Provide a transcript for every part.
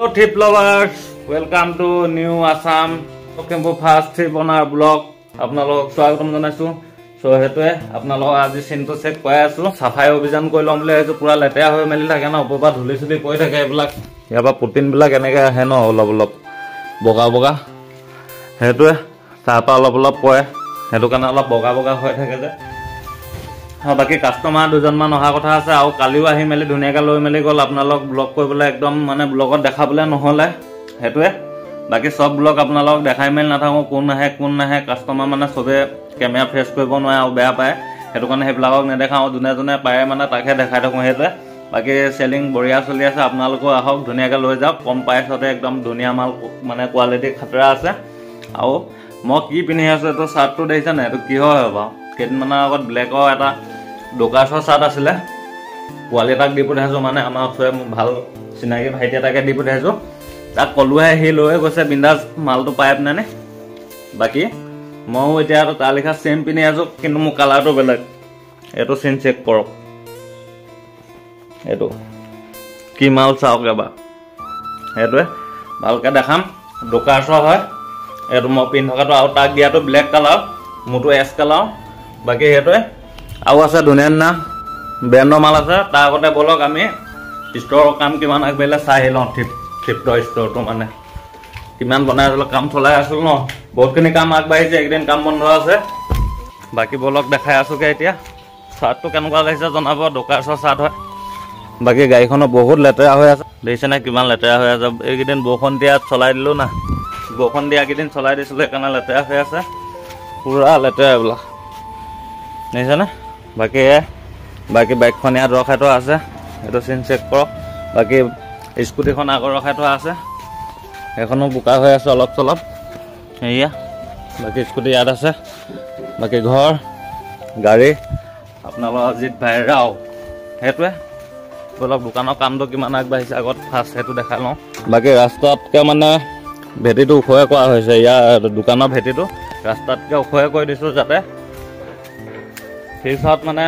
Hello trip lovers, welcome to New Assam Lokhimpur first trip on our blog. আপোনালোক স্বাগতম জনাইছো। So হেতুৱে আপোনালোক আজি চিনটো চেক কৰি আছো। সাফাই অভিযান কৰি লম বুলি আহিছো। পুৰা লেতেৰা হৈ মেলি থাকে ন, ওপৰৰ পৰা ধুলি চুলি পৰি থাকে। এইবিলাক ইয়াৰ পৰা প্ৰটিন বিলাক এনেকৈ আহে ন, অলপ অলপ বগা বগা। হেতুৱে তাৰ পৰা অলপ অলপ পৰে, সেইটো কাৰণে অলপ বগা বগা হৈ থাকে যে। বাকি কাস্টমাৰ দুজনমান অহা কথা আছে, আৰু কালিও আহি মেলি ধুনীয়াকৈ লৈ মেলি গ'ল। আপোনালোক ব্লগ কৰিবলৈ একদম মানে ব্লগত দেখাবলৈ নহ'লে সেইটোৱে। বাকি সব ব্লগ আপোনালোক দেখাই মেলি নাথাকোঁ, কোন নাহে কাস্টমাৰ মানে চবে কেমেৰা ফেচ কৰিব নোৱাৰে আৰু বেয়া পায়। সেইটো কাৰণে সেইবিলাকক নেদেখাওঁ, যোনে যোনে পাৰে মানে তাকে দেখাই থাকোঁ। সেইটোৱে বাকি চেলিং বঢ়িয়া চলি আছে। আপোনালোকো আহক, ধুনীয়াকৈ লৈ যাওক। কম প্ৰাইচতে একদম ধুনীয়া মাল, মানে কোৱালিটি খাতৰা আছে। আৰু মই কি পিন্ধি আছোঁ, এইটো চাৰ্টটো দেখিছে নাই? এইটো কিহৰ হয় বাৰু? কেইদিনমানৰ আগত ব্লেকৰ এটা ডোকাৰ্ছৰ চাৰ্ট আছিলে, পোৱালি এটাক দি পঠাইছোঁ। মানে আমাৰ ওচৰৰে মোৰ ভাল চিনাকি ভাইটি এটাকে দি পঠাইছোঁ। তাক ক'লোহে, সি লৈ গৈছে বিন্দাছ, মালটো পাই পিনে। বাকী ময়ো এতিয়া তাৰ লিখা চেম পিন্ধি আছোঁ, কিন্তু মোৰ কালাৰটো বেলেগ। এইটো চিন চেক কৰক, এইটো কি মাল চাওক এবাৰ। সেইটোৱে ভালকৈ দেখাম, ডোকাৰ্ছৰ হয় এইটো মই পিন্ধি থকাটো। আৰু তাক দিয়াটো ব্লেক কালাৰ, মোৰটো এছ কালাৰ। বাকী সেইটোৱে আৰু আছে ধুনীয়া ধুনীয়া ব্ৰেণ্ডৰ মাল আছে। তাৰ আগতে ব'লক আমি ষ্ট'ৰৰ কাম কিমান আগবাঢ়িলে চাই আহি লওঁ। থ্ৰিফ্টৰ ষ্ট'ৰটো মানে কিমান বনাই আছিলোঁ, কাম চলাই আছিলোঁ ন, বহুতখিনি কাম আগবাঢ়িছে। একদিন কাম বন্ধ আছে। বাকী ব'লক দেখাই আছোঁগৈ এতিয়া। চাৰ্টটো কেনেকুৱা লাগিছে জনাব, ডোকাৰ্ছৰ চাৰ্ট হয়। বাকী গাড়ীখনো বহুত লেতেৰা হৈ আছে, দেখিছেনে কিমান লেতেৰা হৈ আছে। এইকেইদিন বৰষুণ দিয়াত চলাই দিলোঁ না, বৰষুণ দিয়া কেইদিন চলাই দিছিলোঁ, সেইকাৰণে লেতেৰা হৈ আছে, পুৰা লেতেৰা এইবিলাক, দেখিছেনে? বাকী বাইকখন ইয়াত ৰখাই থোৱা আছে, সেইটো চিন চেক কৰক। বাকী স্কুটিখন আগত ৰখাই থোৱা আছে, সেইখনো বোকা হৈ আছে অলপ চলপ। সেয়া বাকী স্কুটি ইয়াত আছে। বাকী ঘৰ গাড়ী আপোনালোকৰ অজিত ভাই ৰাও। সেইটোৱে অলপ দোকানৰ কামটো কিমান আগবাঢ়িছে আগত ফাৰ্ষ্ট সেইটো দেখাই লওঁ। বাকী ৰাস্তাতকৈ মানে ভেটিটো ওখহে কৰা হৈছে, ইয়াৰ দোকানৰ ভেটিটো ৰাস্তাতকৈ ওখহে কৰি দিছোঁ, যাতে ফিউচাৰত মানে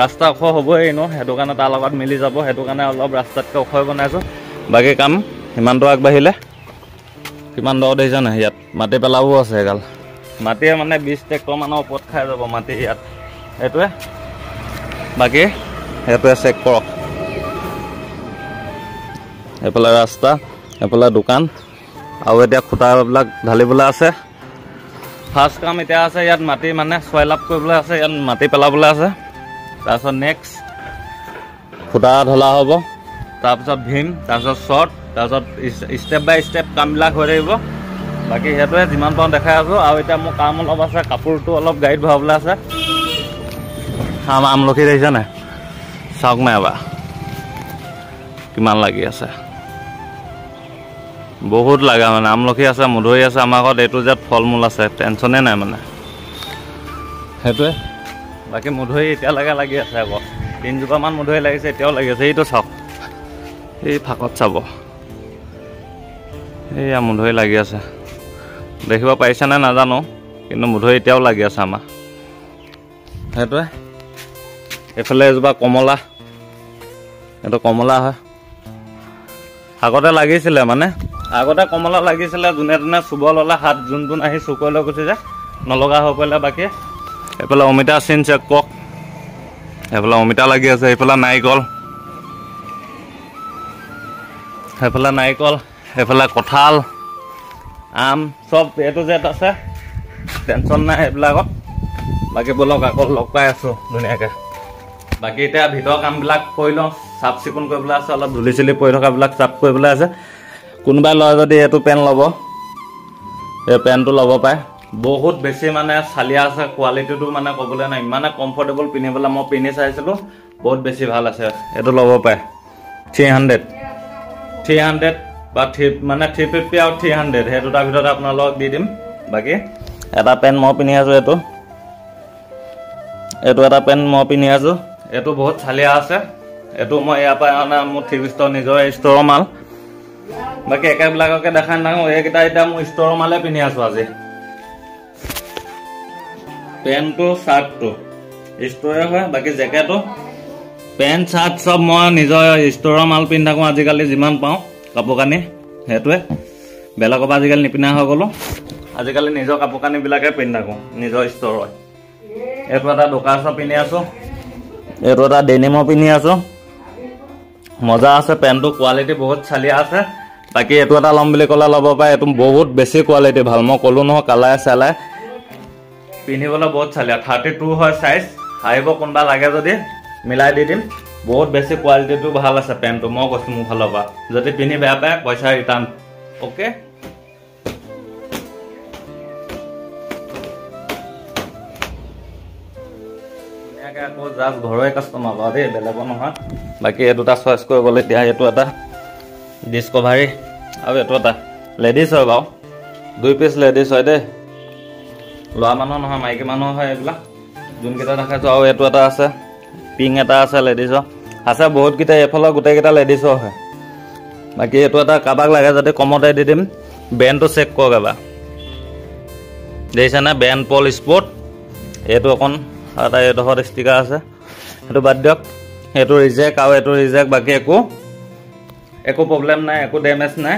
ৰাস্তা ওখ হ'বই ন, সেইটো কাৰণে তাৰ লগত মিলি যাব। সেইটো কাৰণে অলপ ৰাস্তাতকৈ ওখই বনাইছোঁ। বাকী কাম সিমানটো আগবাঢ়িলে। কিমান দ দেখিছে নাই? ইয়াত মাটি পেলাবও আছে, এগাল মাটিয়ে মানে 20 ট্ৰেক্টৰমানৰ ওপৰত খাই যাব মাটি ইয়াত। সেইটোৱে বাকী সেইটোৱে চেক কৰক। এইফালে ৰাস্তা, এইফালে দোকান, আৰু এতিয়া খুঁটাবিলাক ঢালিবলৈ আছে। ফাৰ্ষ্ট কাম এতিয়া আছে ইয়াত মাটি মানে চইল আপ কৰিবলৈ আছে, ইয়াত মাটি পেলাবলৈ আছে। তাৰপিছত নেক্সট খুঁটা ঢলা হ'ব, তাৰপিছত ভীম, তাৰপিছত শ্বৰ্ট, তাৰপিছত ষ্টেপ বাই ষ্টেপ কামবিলাক হৈ থাকিব। বাকী সেইটোৱে যিমান পাৰোঁ দেখাই আছোঁ। আৰু এতিয়া মোৰ কাম অলপ আছে, কাপোৰটো অলপ গাড়ীত ভৰাবলৈ আছে। আমলখি দেখিছে নাই? চাওক নাই এবাৰ কিমান লাগি আছে, বহুত লাগা মানে। আমলখি আছে, মধুৰি আছে, আমাৰ ঘৰত এইটো যে ফল মূল আছে, টেনশ্যনেই নাই মানে। সেইটোৱে বাকী মধুৰি এতিয়ালৈকে লাগি আছে, আকৌ 3 জোপামান মধুৰি লাগিছে, এতিয়াও লাগি আছে। এইটো চাওক, এই ফাকত চাব, এইয়া মধুৰি লাগি আছে, দেখিব পাৰিছেনে নাজানো, কিন্তু মধুৰি এতিয়াও লাগি আছে আমাৰ। সেইটোৱে এইফালে এজোপা কমলা, এইটো কমলা হয়। আগতে লাগিছিলে মানে, আগতে কমলা লাগিছিলে, যোনে যোনে চুব ল'লে হাত যোন আহি চুকৈ লৈ গুচি যায়, নলগা হৈ পৰিলে। বাকী এইফালে অমিতা চিন চেক কৰক, এইফালে অমিতা লাগি আছে। এইফালে নাৰিকল, সেইফালে নাৰিকল, এইফালে কঁঠাল, আম, চব এইটো জেট আছে, টেনশ্যন নাই সেইবিলাকত। বাকী ব'লক আকৌ লগ পাই আছোঁ ধুনীয়াকৈ। বাকী এতিয়া ভিতৰৰ কামবিলাক কৰি লওঁ, চাফ চিকুণ কৰিবলৈ আছে, অলপ ধূলি চুলি পৰি থকাবিলাক চাফ কৰিবলৈ আছে। কোনোবাই লয় যদি এইটো পেণ্ট ল'ব, এই পেণ্টটো ল'ব পাৰে। বহুত বেছি মানে চালিয়া আছে, কোৱালিটিটো মানে ক'বলৈ নাই, ইমানে কমফৰ্টেবল পিন্ধিবলৈ। মই পিন্ধি চাইছিলোঁ, বহুত বেছি ভাল আছে। এইটো ল'ব পাৰে 300 বা 350 আৰু 300, সেই দুটাৰ ভিতৰত আপোনালোকক দি দিম। বাকী এটা পেণ্ট মই পিন্ধি আছোঁ, এইটো এটা পেণ্ট মই পিন্ধি আছোঁ। এইটো বহুত চালিয়া আছে, এইটো মই ইয়াৰ পৰা মানে মোৰ থ্ৰিফ্ট ষ্ট'ৰ নিজৰ ষ্ট'ৰৰ মাল। বাকী একেবিলাককে দেখাই নাথাকোঁ, এইকেইটা এতিয়া মোৰ ষ্ট'ৰৰ মালে পিন্ধি আছোঁ আজি। পেণ্টটো চাৰ্টটো ষ্ট'ৰে হয়, বাকী জেকেটো পেণ্ট চাৰ্ট চব মই নিজৰ ষ্ট'ৰৰ মাল পিন্ধি থাকোঁ আজিকালি যিমান পাওঁ। কাপোৰ কানি সেইটোৱে বেলেগৰ পৰা আজিকালি নিপিন্ধা হৈ গ'লো আজিকালি নিজৰ কাপোৰ কানিবিলাকে পিন্ধি থাকোঁ নিজৰ ষ্ট'ৰৰ এইটো এটা দোকানৰ পিন্ধি আছোঁ এইটো এটা ডেনিমৰ পিন্ধি আছোঁ মজা আছে পেণ্টটো কোৱালিটি বহুত চালিয়া আছে বাকী এইটো এটা ল'ম বুলি ক'লে ল'ব পাৰে এইটো বহুত বেছি কোৱালিটি ভাল মই ক'লোঁ নহয় কালাৰ চালাই পিন্ধিবলৈ বহুত চালিয়া 32 হয় চাইজ আহিব কোনোবা লাগে যদি মিলাই দি দিম বহুত বেছি কোৱালিটিটো ভাল আছে পেণ্টটো মই কৈছোঁ মোৰ ফালৰ পৰা যদি পিন্ধি বেয়া পায় পইচা ৰিটাৰ্ণ অ'কে ধুনীয়াকৈ আকৌ জাষ্ট ঘৰৰে কাষ্টমাৰ বাৰু দেই বেলেগৰ নহয় বাকী এই দুটা চইচ কৰি গ'লে এতিয়া এইটো এটা ডিছকভাৰী আৰু এইটো এটা লেডিজ হয় বাৰু 2 পিচ লেডিজ হয় দেই ল'ৰা মানুহ নহয় মাইকী মানুহ হয় এইবিলাক যোনকেইটা দেখাইছোঁ আৰু এইটো এটা আছে পিংক এটা আছে লেডিজৰ আছে বহুতকেইটা এইফালৰ গোটেইকেইটা লেডিজৰ হয় বাকী এইটো এটা কাৰোবাক লাগে যদি কমতে দি দিম ব্ৰেণ্ডটো চেক কৰক এবাৰ দেখিছেনে ব্ৰেণ্ড পল স্পৰ্ট এইটো অকণ এটা এইডোখৰত ষ্টিকাৰ আছে সেইটো বাদ দিয়ক সেইটো ৰিজেক্ট আৰু এইটো ৰিজেক্ট বাকী একো প্ৰব্লেম নাই একো ডেমেজ নাই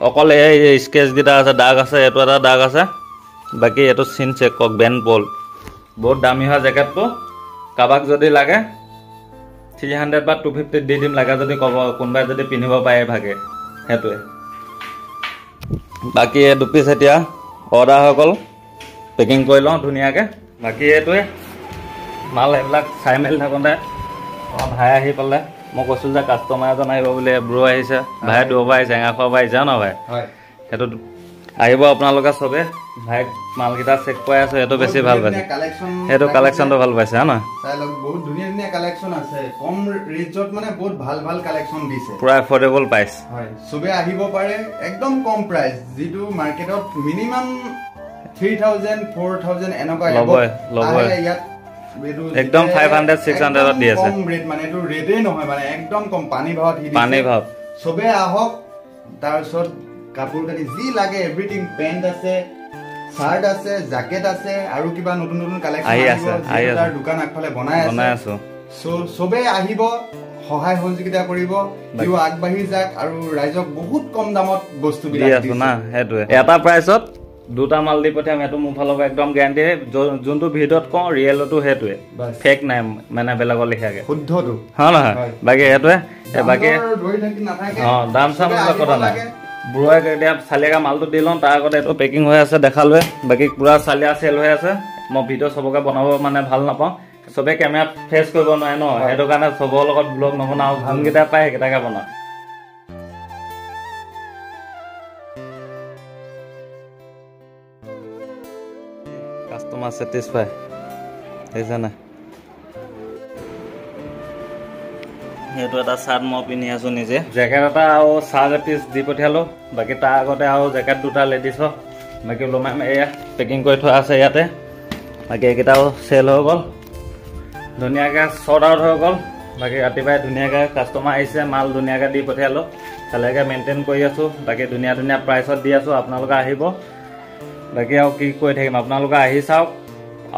অকল এই স্কেচকেইটা আছে দাগ আছে এইটো এটা দাগ আছে বাকী এইটো চিন চেক কৰক ব্ৰেণ্ড পল বহুত দামী হয় জেকেটটো কাৰোবাক যদি লাগে 300 বা 250 দি দিম লাগে যদি ক'ব কোনোবাই যদি পিন্ধিব পাৰে ভাগে সেইটোৱে বাকী এই 2 পিচ এতিয়া অৰ্ডাৰ হৈ গ'ল পেকিং কৰি লওঁ ধুনীয়াকৈ বাকী এইটোৱে মাল এইবিলাক চাই মেলি থাকোঁতে ভাই আহি পালে মই কৈছোঁ যে কাষ্টমাৰ এজন আহিব বুলি ব্ৰ আহিছে ভাই দূৰৰ পৰা আহিছে এঙাৰখোৱাৰ পৰা আহিছে ন ভাই সেইটো আহিব আপোনালোকে চবে ভাই মালকেইটা চেক কৰি আছে সেইটো বেছি ভাল পাইছে সেইটো কালেকশ্যনটো ভাল পাইছে হয় নহয় বহুত ধুনীয়া ধুনীয়া কালেকশ্যন আছে কম ৰেঞ্জত মানে বহুত ভাল ভাল কালেকশ্যন দিছে পুৰা এফৰ্ডেবল প্ৰাইচ হয় চবে আহিব পাৰে একদম কম প্ৰাইচ যিটো মাৰ্কেটত মিনিমাম 3000 4000 এনেকুৱা ইয়াত একদম 500 600 দি আছে কম ৰেট মানে এইটো ৰেটেই নহয় মানে একদম কম পানী ভাৱত পানী ভাৱ চবে আহক তাৰপিছত কাপোৰ কানি যি লাগে এভৰিথিং পেণ্ট আছে শাৰ্ট আছে জ্যাকেট আছে আৰু কিবা নতুন নতুন কালেকশ্যন আহি আছে দোকান আগফালে বনাই আছে চবে আহিব সহায় সহযোগিতা কৰিব দিও আগবাঢ়ি যাক আৰু ৰাইজক বহুত কম দামত বস্তু দি আছে না সেইটোৱে এটা প্ৰাইচত দুটা মাল দি পঠিয়াম এইটো মোৰ ফালৰ পৰা একদম গ্যাৰান্টি যোনটো ভিডিঅ'ত কওঁ ৰিয়েলটো সেইটোৱে ফেক নাই মানে বেলেগৰ লিখাকে শুদ্ধটো হয় নহয় বাকী সেইটোৱে বাকী দাম চাম কথা নাই বুঢ়াই এতিয়া চালিয়াকা মালটো দি লওঁ তাৰ আগতে এইটো পেকিং হৈ আছে দেখালোৱে বাকী পুৰা চালিয়া চেল হৈ আছে মই ভিডিঅ' চবকে বনাব মানে ভাল নাপাওঁ চবে কেমেৰাত ফেচ কৰিব নোৱাৰে ন সেইটো কাৰণে চবৰ লগত ব্লগ নবনাওঁ যোনকেইটা পায় সেইকেইটাকে বনাওঁ কাষ্টমাৰ ছেটিছফাই দেখিছে নাই সেইটো এটা চাৰ্ট মই পিন্ধি আছোঁ নিজে জেকেট এটা আৰু চাৰ্ট এপিচ দি পঠিয়ালোঁ বাকী তাৰ আগতে আৰু জেকেট দুটা লেডিছৰ বাকী ওলমাই এয়া পেকিং কৰি থোৱা আছে ইয়াতে বাকী এইকেইটাও চেল হৈ গ'ল ধুনীয়াকৈ শ্বৰ্ট আউট হৈ গ'ল বাকী ৰাতিপুৱাই ধুনীয়াকৈ কাষ্টমাৰ আহিছে মাল ধুনীয়াকৈ দি পঠিয়ালোঁ ভালকৈ মেইনটেইন কৰি আছোঁ বাকী ধুনীয়া ধুনীয়া প্ৰাইচত দি আছোঁ আপোনালোকে আহিব বাকী আৰু কি কৈ থাকিম আপোনালোকে আহি চাওক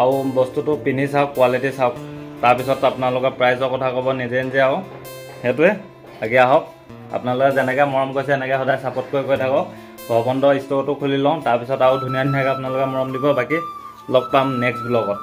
আৰু বস্তুটো পিন্ধি চাওক কোৱালিটি চাওক তাৰপিছত আপোনালোকৰ প্ৰাইচৰ কথা ক'ব নিজে নিজে আৰু সেইটোৱে বাকী আহক আপোনালোকে যেনেকৈ মৰম কৰিছে এনেকৈ সদায় ছাপোৰ্ট কৰি গৈ থাকক ভৱবন্ধ ষ্ট'ৰটো খুলি লওঁ তাৰপিছত আৰু ধুনীয়া ধুনীয়াকৈ আপোনালোকে মৰম দিব বাকী লগ পাম নেক্সট ব্লগত